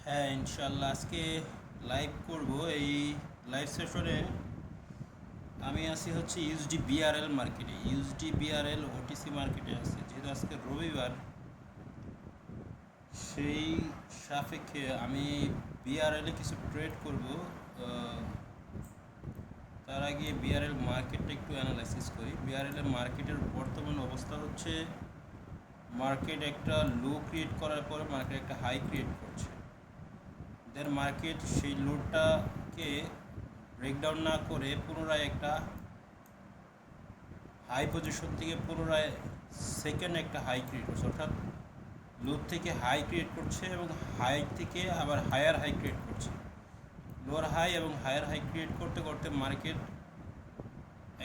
হ্যাঁ, ইনশাল্লাহ আজকে লাইভ করব। এই লাইভ সেশনে আমি আছি হচ্ছে ইউএসডি বিআরএল মার্কেটে। ইউএসডি বিআরএল ওটিসি মার্কেটে আছে, যেহেতু আজকে রবিবার, সেই সাপেক্ষে আমি বিআরএলে কিছু ট্রেড করব। তার আগে বিআরএল মার্কেটটা একটু অ্যানালাইসিস করি। বিআরএল এর মার্কেটের বর্তমান অবস্থা হচ্ছে, মার্কেট একটা লো ক্রিয়েট করার পরে মার্কেট একটা হাই ক্রিয়েট করছে। দেন মার্কেট সেই লোডটাকে ব্রেকডাউন না করে পুনরায় একটা হাই পজিশন থেকে পুনরায় সেকেন্ড একটা হাই ক্রিয়েট করছে, অর্থাৎ লো থেকে হাই ক্রিয়েট করছে এবং হাই থেকে আবার হায়ার হাই ক্রিয়েট করছে। লোয়ার হাই এবং হায়ার হাই ক্রিয়েট করতে করতে মার্কেট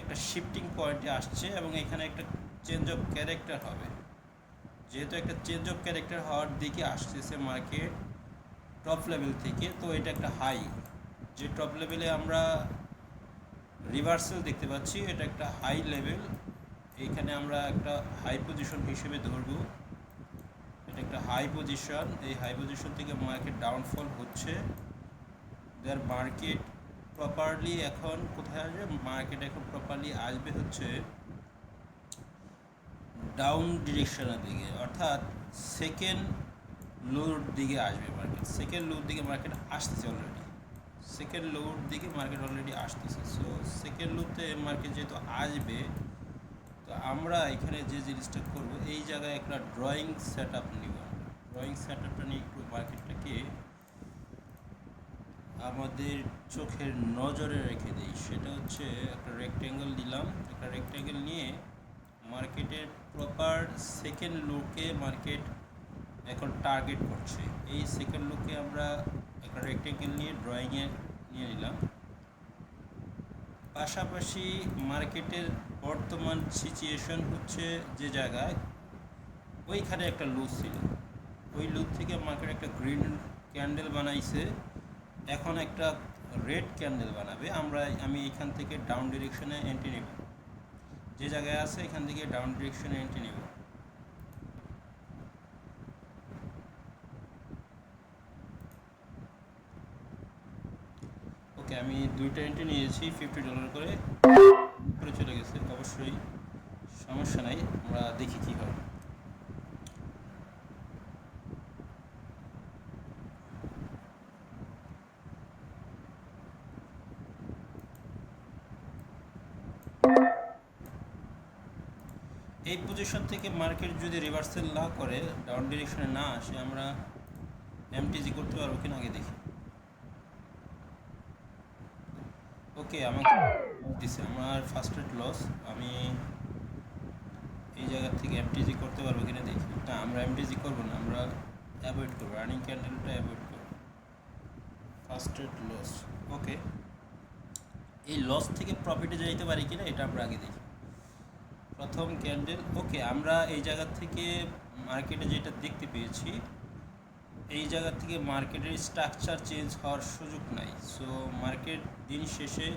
একটা শিফটিং পয়েন্টে আসছে এবং এখানে একটা চেঞ্জ অফ ক্যারেক্টার হবে। যেহেতু একটা চেঞ্জ অফ ক্যারেক্টার হওয়ার দিকে আসতেছে মার্কেট টপ লেভেল থেকে, তো এটা একটা হাই, যে টপ লেভেলে আমরা রিভার্সাল দেখতে পাচ্ছি, এটা একটা হাই লেভেল। এইখানে আমরা একটা হাই পজিশন হিসেবে ধরব। এটা একটা হাই পজিশন। এই হাই পজিশন থেকে মার্কেট ডাউনফল হচ্ছে। দেয়ার মার্কেট প্রপারলি এখন কোথায় আসবে? মার্কেট এখন প্রপারলি আসবে হচ্ছে ডাউন ডিরেকশনের দিকে, অর্থাৎ সেকেন্ড লোর দিকে আসবে মার্কেট। সেকেন্ড লোর দিকে মার্কেট আসতেছে অলরেডি। সেকেন্ড লোর দিকে মার্কেট অলরেডি আসতেছে। সো সেকেন্ড লোতে মার্কেট যেহেতু আসবে, তো আমরা এখানে যে জিনিসটা করব, এই জায়গায় একটা ড্রয়িং সেট আপ নিব। ড্রয়িং সেট আপটা নিয়ে একটু মার্কেটটাকে আমাদের চোখের নজরে রেখে দিই। সেটা হচ্ছে একটা রেক্ট্যাঙ্গেল দিলাম। একটা রেক্ট্যাঙ্গেল নিয়ে মার্কেটের প্রপার সেকেন্ড লোকে মার্কেট এখন টার্গেট করছে। এই সেকেন্ড লোকে আমরা একটা রেক্ট্যাঙ্গেল নিয়ে ড্রয়িংয়ে নিয়ে নিলাম। পাশাপাশি মার্কেটের বর্তমান সিচুয়েশন হচ্ছে যে জায়গায়, ওইখানে একটা লুজ ছিল। ওই লুজ থেকে মার্কেট একটা গ্রিন ক্যান্ডেল বানাইছে, এখন একটা রেড ক্যান্ডেল বানাবে। আমি এখান থেকে ডাউন ডিরেকশনে এন্ট্রি নেব। যে জায়গায় আছে এখান থেকে ডাউন ডিরেকশনে এন্ট্রি নেব। ওকে, আমি দুইটা এন্ট্রি নিয়েছি $50 করে চলে গেছে। অবশ্যই সমস্যা নাই, আমরা দেখি কী হয়। এই পজিশন থেকে মার্কেট যদি রিভার্সাল না করে, ডাউন ডিরেকশনে না আসে, আমরা এমটিজি করতে পারবো কিনা আগে দেখি। ওকে, আমাকে দিছে আমার ফার্স্ট রেট লস। আমি এই জায়গা থেকে এমটিজি করতে পারবো কিনা দেখি। না, আমরা এমটিজি করবো না, আমরা অ্যাভয়েড করবো, রানিং ক্যান্ডেলটা অ্যাভয়েড করবো। First rate loss. ওকে, এই লস থেকে প্রফিটে যাইতে পারি কিনা এটা আমরা আগে দেখি। প্রথম ক্যান্ডেল। ওকে, আমরা এই জায়গা থেকে মার্কেটে যেটা দেখতে পেয়েছি, এই জায়গা থেকে মার্কেটের স্ট্রাকচার চেঞ্জ হওয়ার সুযোগ নাই। সো মার্কেট দিন শেষে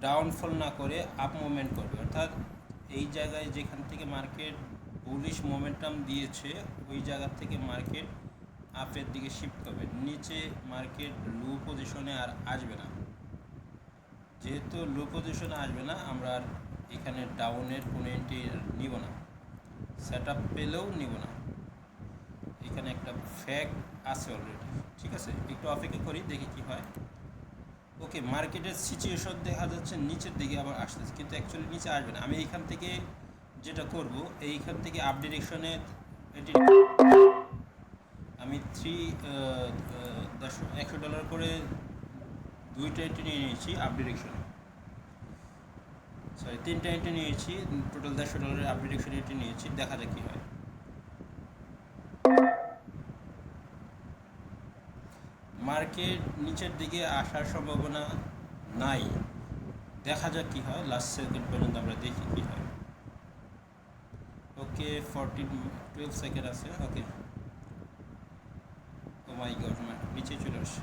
ডাউনফল না করে আপ মুভমেন্ট করবে, অর্থাৎ এই জায়গায় যেখান থেকে মার্কেট বুলিশ মোমেন্টাম দিয়েছে, ওই জায়গা থেকে মার্কেট আপের দিকে শিফট করবে। নিচে মার্কেট লো পজিশনে আর আসবে না। যেহেতু লো পজিশনে আসবে না, আমরা আর এখানে ডাউনের কোনো এন্ট্রি নিব না, সেট আপ পেলেও নিব না। এখানে একটা ফ্যাক্ট আছে অলরেডি। ঠিক আছে, একটু অপেক্ষা করি, দেখি কি হয়। ওকে, মার্কেটের সিচুয়েশন দেখা যাচ্ছে নিচের দিকে আবার আসতেছে, কিন্তু অ্যাকচুয়ালি নিচে আসবে না। আমি এইখান থেকে যেটা করব, এইখান থেকে আপ ডিরেকশনে এটি আমি $100 করে দুইটা এন্ট্রি নিয়ে নিয়েছি আপ ডিরেকশনে। সরি, তিনটা এন্ট্রি নিয়েছি, টোটাল $150 আপ ডিরেকশন এন্ট্রি নিয়েছি। দেখা যাক কী হয়। মার্কেট নিচের দিকে আসার সম্ভাবনা নাই, দেখা যাক কী হয়। লাস্ট সেকেন্ড পর্যন্ত আমরা দেখি কী হয়। ওকে, 12 সেকেন্ড আছে। ওকে, ও মাই গড, নিচে চলে আসে।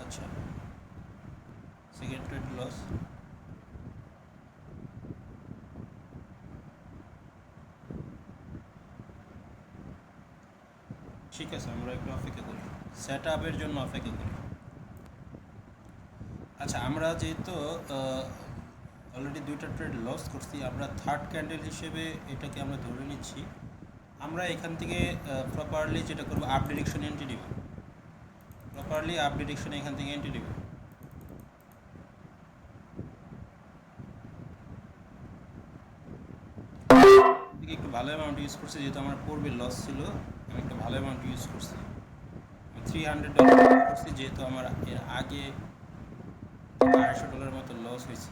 আচ্ছা, সেকেন্ড ট্রেড লস। ঠিক আছে, আমরা একটু অপেক্ষা করি, সেট আপের জন্য অপেক্ষা করি। আচ্ছা, আমরা যেহেতু অলরেডি দুইটা ট্রেড লস করছি, আমরা থার্ড ক্যান্ডেল হিসেবে এটাকে আমরা ধরে নিচ্ছি। আমরা এখান থেকে প্রপারলি যেটা করবো, আপ ডিরেকশন এন্ট্রি নিব, প্রপারলি আপ ডিরেকশন এখান থেকে এন্ট্রি নিব। একটু ভালো অ্যামাউন্ট ইউজ করছি, যেহেতু আমার পূর্বে লস ছিল, আমি একটু ভালো অ্যামাউন্ট ইউজ করছি। $300 করছি, যেহেতু আমার এর আগে $250 মতো লস হয়েছে।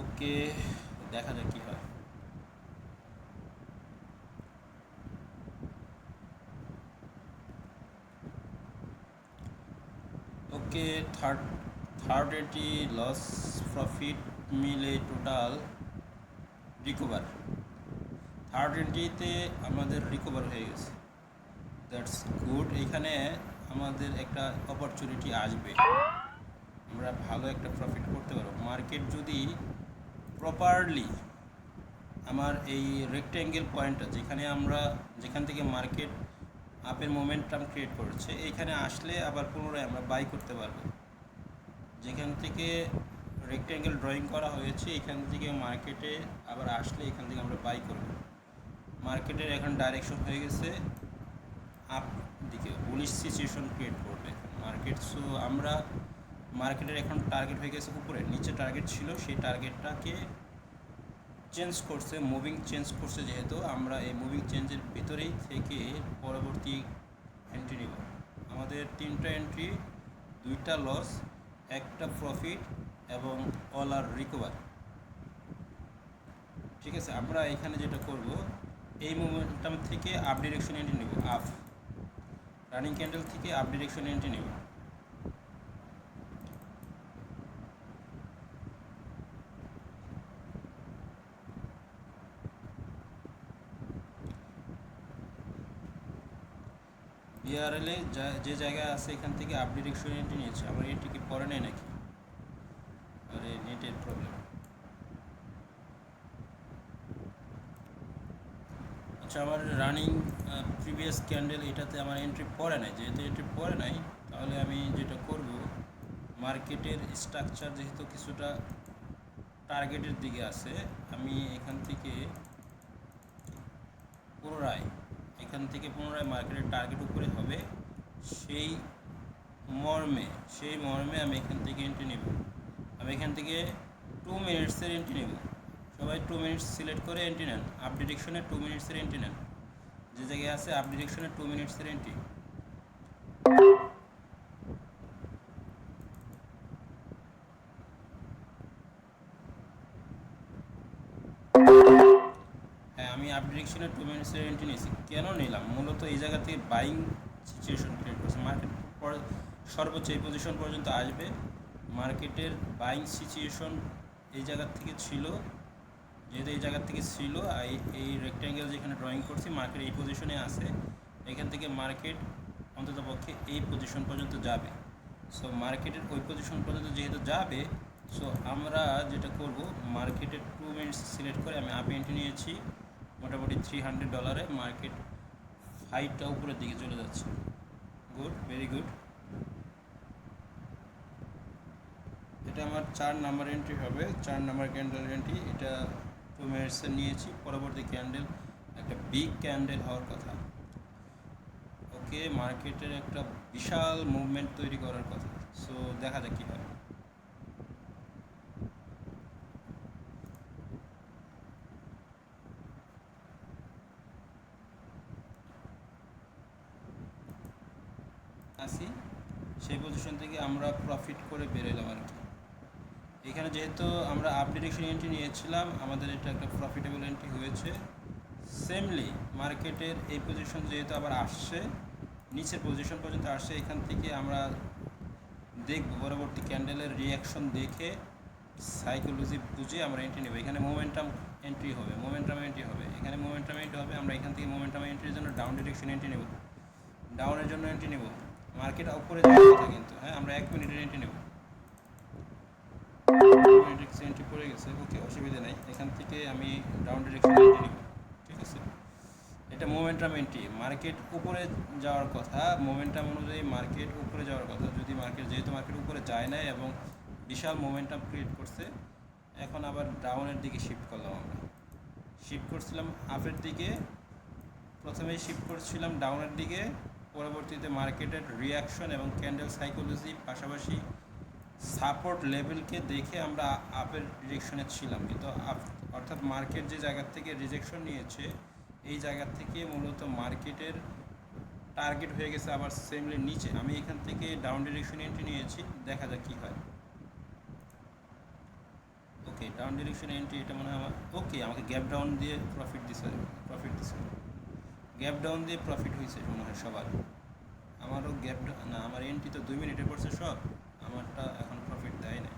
ওকে, দেখা যাক কী হয়। ওকে, থার্ড এটি লস প্রফিট মিলে টোটাল রিকভার, থার্ড এন্ট্রিতে আমাদের রিকভার হয়ে গেছে, দ্যাটস গুড। এখানে আমাদের একটা অপরচুনিটি আসবে, আমরা ভালো একটা প্রফিট করতে পারবো। মার্কেট যদি প্রপারলি আমার এই রেক্ট্যাঙ্গেল পয়েন্টটা যেখান থেকে মার্কেট আপের মোমেন্টাম ক্রিয়েট করেছে, এইখানে আসলে আবার পুনরায় আমরা বাই করতে পারবো। যেখান থেকে রেক্ট্যাঙ্গেল ড্রয়িং করা হয়েছে, এখান থেকে মার্কেটে আবার আসলে এখান থেকে আমরা বাই করব। মার্কেটের এখন ডাইরেকশন হয়ে গেছে আপ দিকে, বুলিশ সিচুয়েশন ক্রিয়েট করবে মার্কেট। সো আমরা মার্কেটের এখন টার্গেট হয়ে গেছে উপরে, নিচে টার্গেট ছিল, সেই টার্গেটটাকে চেঞ্জ করছে, মুভিং চেঞ্জ করছে। যেহেতু আমরা এই মুভিং চেঞ্জের ভিতরেই থেকে পরবর্তী এন্ট্রি নিব। আমাদের 3টা এন্ট্রি, 2টা লস, 1টা প্রফিট এবং অল আর রিকভার। ঠিক আছে, আমরা এখানে যেটা করব, এই মোমেন্টাম থেকে আপ ডিরেকশন এন্ট্রি নেব, আপ রানিং ক্যান্ডেল থেকে আপ ডিরেকশন এন্ট্রি নেব। বিআরএলে যে জায়গায় আছে এখান থেকে আপ ডিরেকশন এন্ট্রি নিয়েছে, আমার এন্ট্রি কি পরে নেই নাকি? আরে নেটের প্রবলেম। আচ্ছা, আমার রানিং প্রিভিয়াস ক্যান্ডেল এটাতে আমার এন্ট্রি পড়ে নাই, যেহেতু এন্ট্রি পড়ে নাই তাহলে আমি যেটা করব, মার্কেটের স্ট্রাকচার যেহেতু কিছুটা টার্গেটের দিকে আছে, আমি এখান থেকে পুনরায় মার্কেটের টার্গেট উপরে হবে, সেই মর্মে আমি এখান থেকে এন্ট্রি নেব। আমি এখান থেকে 2 মিনিটসের এন্ট্রি নেব। সবাই 2 মিনিটস সিলেক্ট করে এন্ট্রি নেন, আপ ডিরেকশনে 2 মিনিটসের এন্ট্রি নেন, যে জায়গায় আছে আপ ডিরেকশনে 2 মিনিটসের এন্ট্রি। হ্যাঁ, আমি আপ ডিরেকশনে 2 মিনিটসের এন্ট্রি নিয়েছি। কেন নিলাম? মূলত এই জায়গা থেকে বাইং সিচুয়েশন ক্রিয়েট করছে, মার্কেট সর্বোচ্চ এই পজিশন পর্যন্ত আসবে। মার্কেটের বাইং সিচুয়েশন এই জায়গা থেকে ছিল, যেহেতু এই জায়গা থেকে ছিল, এই রেক্ট্যাঙ্গেল যেখানে ড্রয়িং করছি, মার্কেট এই পজিশনে আছে, এখান থেকে মার্কেট অন্ততপক্ষে এই পজিশন পর্যন্ত যাবে। সো মার্কেটের ওই পজিশন পর্যন্ত যেহেতু যাবে, সো আমরা যেটা করব, মার্কেটের 2 মিনিটস সিলেক্ট করে আমি আপ এন্ট্রি নিয়েছি মোটামুটি $300। মার্কেট হাইটটা উপরের দিকে চলে যাচ্ছে, গুড, ভেরি গুড। এটা আমার 4 নাম্বার এন্ট্রি হবে, 4 নাম্বার ক্যান্ডেল এন্ট্রি। এটা 2 মিনিটসে নিয়েছি, পরবর্তী ক্যান্ডেল একটা বিগ ক্যান্ডেল হওয়ার কথা। ওকে, মার্কেটের একটা বিশাল মুভমেন্ট তৈরি করার কথা। সো দেখা যাক কী হয়। আসি সেই পজিশন থেকে আমরা প্রফিট করে বেরোলাম আর কি। এখানে যেহেতু আমরা আপ ডিরেকশন এন্ট্রি নিয়েছিলাম, আমাদের এটা একটা প্রফিটেবল এন্ট্রি হয়েছে। সেমলি মার্কেটের এই পজিশন যেহেতু আবার আসছে, নিচের পজিশন পর্যন্ত আসছে, এখান থেকে আমরা দেখব পরবর্তী ক্যান্ডেলের রিয়াকশন দেখে সাইকোলজি বুঝে আমরা এন্ট্রি নেব। এখানে মোমেন্টাম এন্ট্রি হবে, এখানে মোমেন্টাম এন্ট্রি হবে। আমরা এখান থেকে মোমেন্টাম এন্ট্রির জন্য ডাউন ডিরেকশন এন্ট্রি নেব, ডাউনের জন্য এন্ট্রি নেব। মার্কেট উপরে যাওয়ার কথা কিন্তু, হ্যাঁ, আমরা 1 মিনিটের এন্ট্রি নেব। এন্ট্রি পড়ে গেছে, ওকে, অসুবিধা নেই। এখান থেকে আমি ডাউন ডিরেকশন এন্ট্রি নেব। এটা মোমেন্টাম এন্ট্রি, মার্কেট উপরে যাওয়ার কথা, মোমেন্টাম অনুযায়ী মার্কেট উপরে যাওয়ার কথা। যদি মার্কেট, যেহেতু মার্কেট উপরে যায় না এবং বিশাল মোমেন্টাম ক্রিয়েট করছে, এখন আবার ডাউনের দিকে শিফট করলাম। আমরা শিফট করছিলাম আপের দিকে, প্রথমে শিফট করছিলাম ডাউনের দিকে, পরবর্তীতে মার্কেটের রিয়াকশন এবং ক্যান্ডেল সাইকোলজি পাশাপাশি সাপোর্ট লেভেলকে দেখে আমরা আপের ডিরেকশনে ছিলাম। কিন্তু অর্থাৎ মার্কেট যে জায়গা থেকে রিজেকশন নিয়েছে, এই জায়গা থেকে মূলত মার্কেটের টার্গেট হয়ে গেছে আবার সেমলি নিচে। আমি এখান থেকে ডাউন ডিরেকশন এন্ট্রি নিয়েছি, দেখা যাক কী হয়। ওকে, ডাউন ডিরেকশন এন্ট্রি, এটা মনে হয় আমার ওকে, আমাকে গ্যাপ ডাউন দিয়ে প্রফিট দিছে, গ্যাপ ডাউন দিয়ে প্রফিট হয়েছে মনে হয় সবার। আমারও গ্যাপ না, আমার এন্ট্রি তো 2 মিনিটে পড়ছে সব, আমারটা এখন প্রফিট দেয় না।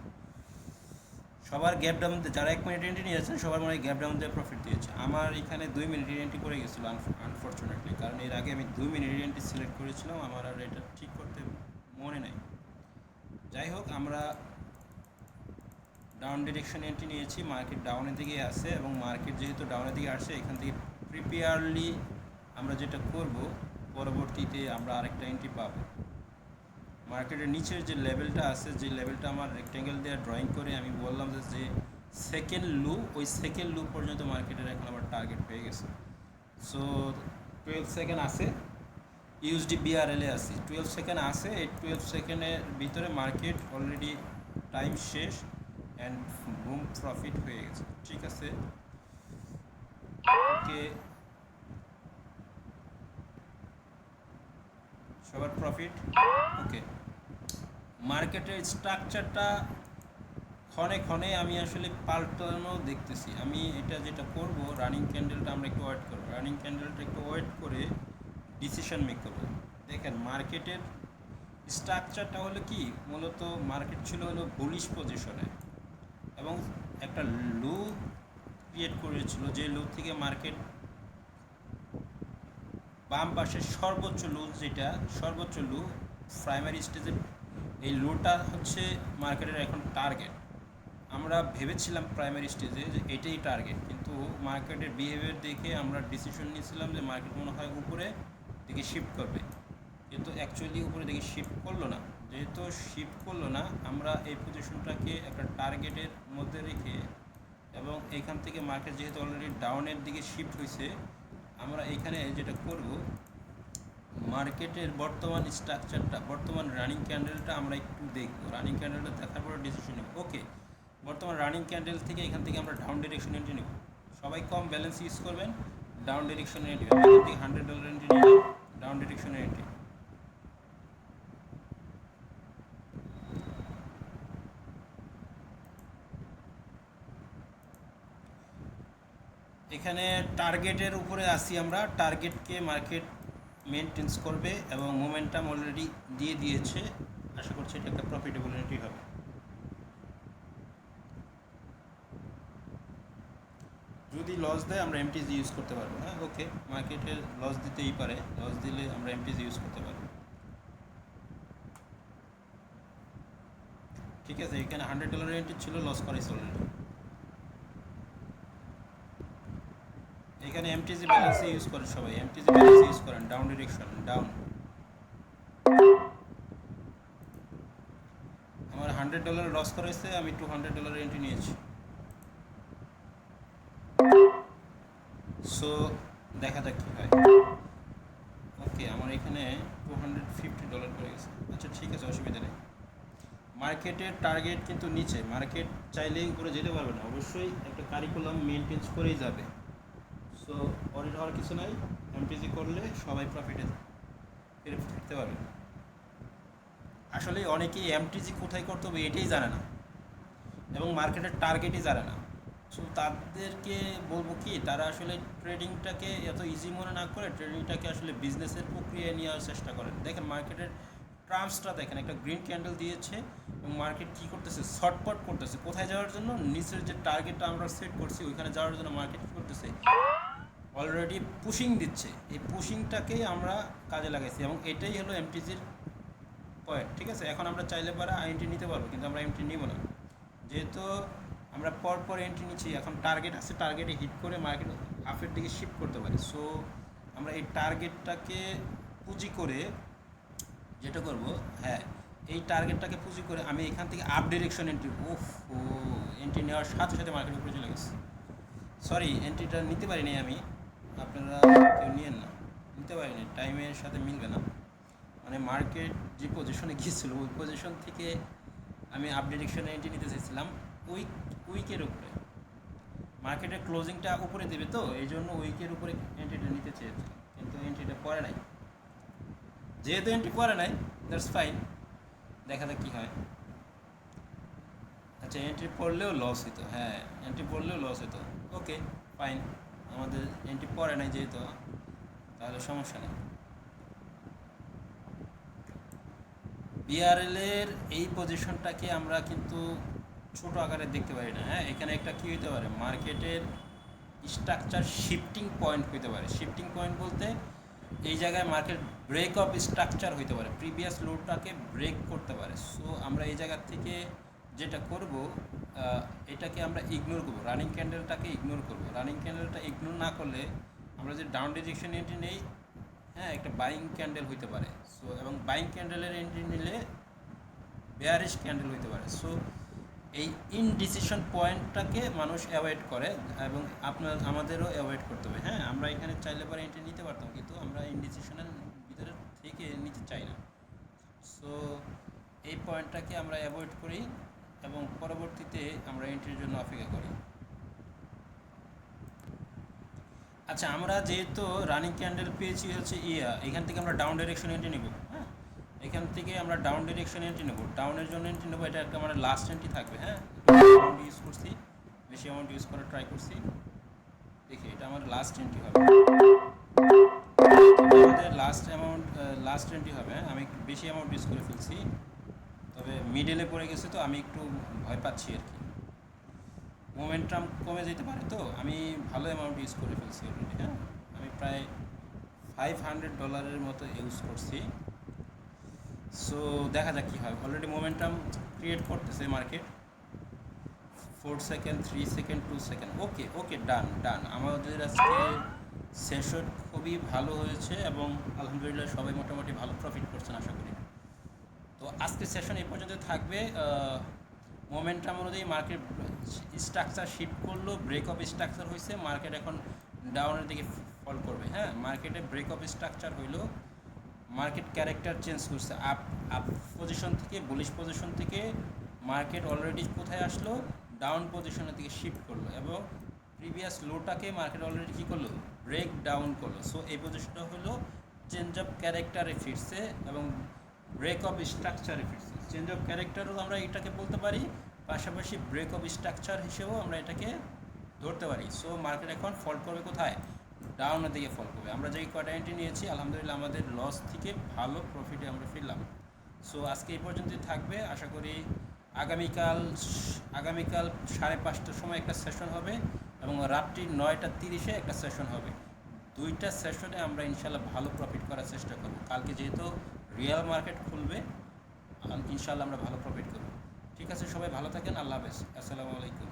সবার গ্যাপ ডাউন, যারা 1 মিনিট এন্ট্রি নিয়েছেন সবার মনে হয় গ্যাপ ডাউন দিয়ে প্রফিট দিয়েছে। আমার এখানে 2 মিনিটের এন্ট্রি করে গেছিলো আনফর্চুনেটলি, কারণ এর আগে আমি 2 মিনিটের এন্ট্রি সিলেক্ট করেছিলাম, আমার আর এটা ঠিক করতে মনে নেই। যাই হোক, আমরা ডাউন ডিরেকশন এন্ট্রি নিয়েছি, মার্কেট ডাউনের দিকে আসে এবং মার্কেট যেহেতু ডাউনের দিকে আসে, এখান থেকে প্রিপেয়ারলি আমরা যেটা করব, পরবর্তীতে আমরা আরেকটা এন্ট্রি পাবো। মার্কেটের নিচের যে লেভেলটা আছে, যে লেভেলটা আমার রেক্টেঙ্গেল দিয়ে ড্রয়িং করে আমি বললাম যে সেকেন্ড লু, ওই সেকেন্ড লু পর্যন্ত মার্কেটের এখন আবার টার্গেট হয়ে গেছে। সো 12 সেকেন্ড আছে, ইউএসডি বিআরএলে আছে 12 সেকেন্ড আছে। এই 12 সেকেন্ডের ভিতরে মার্কেট অলরেডি টাইম শেষ অ্যান্ড বুম প্রফিট হয়ে গেছে। ঠিক আছে, ওকে, সবার প্রফিট। ওকে, মার্কেটের স্ট্রাকচারটা ক্ষণে ক্ষণে আমি আসলে পাল্টানো দেখতেছি। আমি এটা যেটা করব, রানিং ক্যান্ডেলটা আমরা একটু ওয়েট করবো, রানিং ক্যান্ডেলটা একটু ওয়েট করে ডিসিশন মেক করবো। দেখেন মার্কেটের স্ট্রাকচারটা হলো কি, মূলত মার্কেট ছিল হলো বুলিশ পজিশনে এবং একটা লো ক্রিয়েট করেছিল, যে লো থেকে মার্কেট বাম পাশের সর্বোচ্চ লো, যেটা সর্বোচ্চ লো প্রাইমারি স্টেজে, এই লোটা হচ্ছে মার্কেটের এখন টার্গেট। আমরা ভেবেছিলাম প্রাইমারি স্টেজে যে এটাই টার্গেট, কিন্তু মার্কেটের বিহেভিয়ার দেখে আমরা ডিসিশন নিয়েছিলাম যে মার্কেট মনে হয় উপরে দিকে শিফট করবে, কিন্তু অ্যাকচুয়ালি উপরে দিকে শিফট করলো না। যেহেতু শিফট করলো না, আমরা এই পজিশনটাকে একটা টার্গেটের মধ্যে রেখে এবং এইখান থেকে মার্কেট যেহেতু অলরেডি ডাউনের দিকে শিফট হয়েছে, আমরা এখানে যেটা করব, মার্কেটের বর্তমান স্ট্রাকচারটা, বর্তমান রানিং ক্যান্ডেলটা আমরা একটু দেখব। রানিং ক্যান্ডেলটা দেখার পরে ডিসিশন নেব। ওকে, বর্তমান রানিং ক্যান্ডেল থেকে এখান থেকে আমরা ডাউন ডিরেকশন এন্ট্রি নেব। সবাই কম ব্যালেন্স ইউজ করবেন, ডাউন ডিরেকশন এন্ট্রি। এখান থেকে $100 এন্ট্রি নিলাম, ডাউন ডিরেকশন এন্ট্রি। এখানে টার্গেটের উপরে আসি আমরা, টার্গেটকে মার্কেট মেনটেন্স করবে এবং মোমেন্টাম অলরেডি দিয়ে দিয়েছে। আশা করছি এটা একটা প্রফিটেবল এন্ট্রি হবে। যদি লস দেয় আমরা এমটিজি ইউজ করতে পারবো। হ্যাঁ, ওকে, মার্কেটে লস দিতেই পারে, লস দিলে আমরা এমটিজি ইউজ করতে পারবো। ঠিক আছে, এখানে $100 এন্ট্রি ছিল, লস করাইছে অলরেডি। এখানে এমটিজি ব্যালেন্সে ইউজ করে সবাই, এমটিজি ব্যালেন্সে ইউজ করেন, ডাউন ডিরেকশন, ডাউন। আমার $100 লস করেছে, আমি $200 এন্ট্রি নিয়েছি। সো দেখা যাক কী হয়। ওকে, আমার এখানে $250 পড়ে গেছে। আচ্ছা ঠিক আছে, অসুবিধা নেই। মার্কেটের টার্গেট কিন্তু নিচে, মার্কেট চাইলেই উপরে যেতে পারবে না, অবশ্যই একটা কারিকুলাম মেনটেন করেই যাবে। সো অরিড হওয়ার কিছু নাই, এমটিজি করলে সবাই প্রফিটে ফিরতে পারবে। আসলে অনেকেই এমটিজি কোথায় করতে হবে এটাই জানে না এবং মার্কেটের টার্গেটই জানে না। সো তাদেরকে বলবো কি, তারা আসলে ট্রেডিংটাকে এত ইজি মনে না করে ট্রেডিংটাকে আসলে বিজনেসের প্রক্রিয়ায় নেওয়ার চেষ্টা করেন। দেখেন মার্কেটের ট্রাম্পসটা দেখেন, একটা গ্রিন ক্যান্ডেল দিয়েছে এবং মার্কেট কী করতেছে, শর্টপট করতেছে কোথায় যাওয়ার জন্য, নিচের যে টার্গেটটা আমরা সেট করছি ওইখানে যাওয়ার জন্য মার্কেট কী করতেছে, অলরেডি পুশিং দিচ্ছে। এই পুশিংটাকেই আমরা কাজে লাগাইছি এবং এটাই হলো এমটিজির পয়েন্ট। ঠিক আছে, এখন আমরা চাইলে পারা এন্ট্রি নিতে পারবো, কিন্তু আমরা এন্ট্রি নিব না, যেহেতু আমরা পরপর এন্ট্রি নিচ্ছি। এখন টার্গেট আছে, টার্গেটে হিট করে মার্কেট আপের দিকে শিফট করতে পারি। সো আমরা এই টার্গেটটাকে পুঁজি করে যেটা করব, হ্যাঁ, এই টার্গেটটাকে পুঁজি করে আমি এখান থেকে আপ ডিরেকশন এন্ট্রি, ও এন্ট্রি নেওয়ার সাথে সাথে মার্কেট উপরে চলে গেছে। সরি, এন্ট্রিটা নিতে পারিনি আমি, আপনারা কেউ নিয়েন না, নিতে পারিনি, টাইমের সাথে মিলবে না। মানে মার্কেট যে পজিশনে গিয়েছিল ওই পজিশন থেকে আমি আপ ডিরেকশনে এন্ট্রি নিতে চাইছিলাম উইকের উপরে। মার্কেটের ক্লোজিংটা উপরে দেবে, তো এই জন্য উইকের উপরে এন্ট্রিটা নিতে চেয়েছিলাম, কিন্তু এন্ট্রিটা পড়ে নাই। যেহেতু এন্ট্রি পড়ে নাই, দ্যাটস ফাইন, দেখা যাক কী হয়। আচ্ছা, এন্ট্রি পড়লেও লস হতো, হ্যাঁ, এন্ট্রি পড়লেও লস হতো, ওকে ফাইন। আমাদের এন্ট্রি পড়ে নাই যেহেতু, তাহলে সমস্যা নেই। বিআরএলের এই পজিশনটাকে আমরা কিন্তু ছোট আকারে দেখতে পারি না। হ্যাঁ, এখানে একটা কী হতে পারে, মার্কেটের স্ট্রাকচার শিফটিং পয়েন্ট হতে পারে। শিফটিং পয়েন্ট বলতে এই জায়গায় মার্কেট ব্রেক অফ স্ট্রাকচার হতে পারে, প্রিভিয়াস লোডটাকে ব্রেক করতে পারে। সো আমরা এই জায়গা থেকে যেটা করব, এটাকে আমরা ইগনোর করব, রানিং ক্যান্ডেলটাকে ইগনোর করব। রানিং ক্যান্ডেলটা ইগনোর না করলে আমরা যে ডাউন ডিরেকশন এন্ট্রি নেই, হ্যাঁ, একটা বাইং ক্যান্ডেল হতে পারে। সো এবং বাইং ক্যান্ডেলের এন্ট্রি নিলে বেয়ারিশ ক্যান্ডেল হতে পারে। সো এই ইনডিসিশন পয়েন্টটাকে মানুষ অ্যাভয়েড করে, এবং আমাদেরও অ্যাভয়েড করতে হবে। হ্যাঁ, আমরা এখানে চাইলে পরে এন্ট্রি নিতে পারতাম, কিন্তু আমরা ইনডিসিশনের ভিতরে থেকে নিতে চাই না। সো এই পয়েন্টটাকে আমরা অ্যাভয়েড করি এবং পরবর্তীতে আমরা এন্ট্রির জন্য অপেক্ষা করি। আচ্ছা, আমরা যেহেতু রানিং ক্যান্ডেল পেয়েছি হচ্ছে এখান থেকে আমরা ডাউন ডিরেকশন এন্ট্রি নেব। হ্যাঁ, এখান থেকে আমরা ডাউন ডিরেকশন এন্ট্রি নেব, ডাউনের জন্য এন্ট্রি নেবো। এটা একটা আমার লাস্ট এন্ট্রি থাকবে। হ্যাঁ, অ্যামাউন্ট ইউজ করছি, বেশি অ্যামাউন্ট ইউজ করার ট্রাই করছি, দেখি এটা আমার লাস্ট এন্ট্রি হবে। আমাদের লাস্ট এন্ট্রি হবে। হ্যাঁ, আমি একটু বেশি অ্যামাউন্ট ইউজ করে ফেলছি, তবে মিডলে পড়ে গেছে, তো আমি একটু ভয় পাচ্ছি আর কি, মোমেন্টাম কমে যেতে পারে। তো আমি ভালো অ্যামাউন্ট ইউজ করে ফেলছি অলরেডি। হ্যাঁ, আমি প্রায় $500 মতো ইউজ করছি। সো দেখা যাক কী হয়। অলরেডি মোমেন্টাম ক্রিয়েট করতেছে মার্কেট, 4 সেকেন্ড, 3 সেকেন্ড, 2 সেকেন্ড, ওকে ডান। আমাদের আজকে সেশন খুবই ভালো হয়েছে এবং আলহামদুলিল্লাহ সবাই মোটামুটি ভালো প্রফিট করছেন আশা করি। তো আজকের সেশন এই পর্যন্ত থাকবে। মোমেন্টাম অনুযায়ী মার্কেট স্ট্রাকচার শিফট করলো, ব্রেক অফ স্ট্রাকচার হয়েছে, মার্কেট এখন ডাউনের দিকে ফল করবে। হ্যাঁ, মার্কেটে ব্রেক অফ স্ট্রাকচার হইলো, মার্কেট ক্যারেক্টার চেঞ্জ করছে, আপ পজিশন থেকে বুলিশ পজিশন থেকে মার্কেট অলরেডি কোথায় আসলো, ডাউন পজিশনের দিকে শিফট করলো, এবং প্রিভিয়াস লোটাকে মার্কেট অলরেডি কী করলো, ব্রেক ডাউন করলো। সো এই পজিশনটা হলো চেঞ্জ অফ ক্যারেক্টারে ফিরছে এবং ব্রেক অফ স্ট্রাকচারে ফিরছে। চেঞ্জ অফ ক্যারেক্টারও আমরা এটাকে বলতে পারি, পাশাপাশি ব্রেক অফ স্ট্রাকচার হিসেবেও আমরা এটাকে ধরতে পারি। সো মার্কেট এখন ফল করবে কোথায়, ডাউনের দিকে ফল করবে। আমরা যেই কয়টা এন্ট্রি নিয়েছি আলহামদুলিল্লাহ আমাদের লস থেকে ভালো প্রফিটে আমরা ফিরলাম। সো আজকে এই পর্যন্তই থাকবে। আশা করি আগামীকাল 5:30টার সময় একটা সেশন হবে এবং রাত্রি 9:30-এ একটা সেশন হবে। দুইটা সেশনে আমরা ইনশাল্লাহ ভালো প্রফিট করার চেষ্টা করব। কালকে যেহেতু রিয়েল মার্কেট খুলবে, ইনশাল্লাহ আমরা ভালো প্রফিট করব। ঠিক আছে, সবাই ভালো থাকেন, আল্লাহ হাফেজ, আসসালামু আলাইকুম।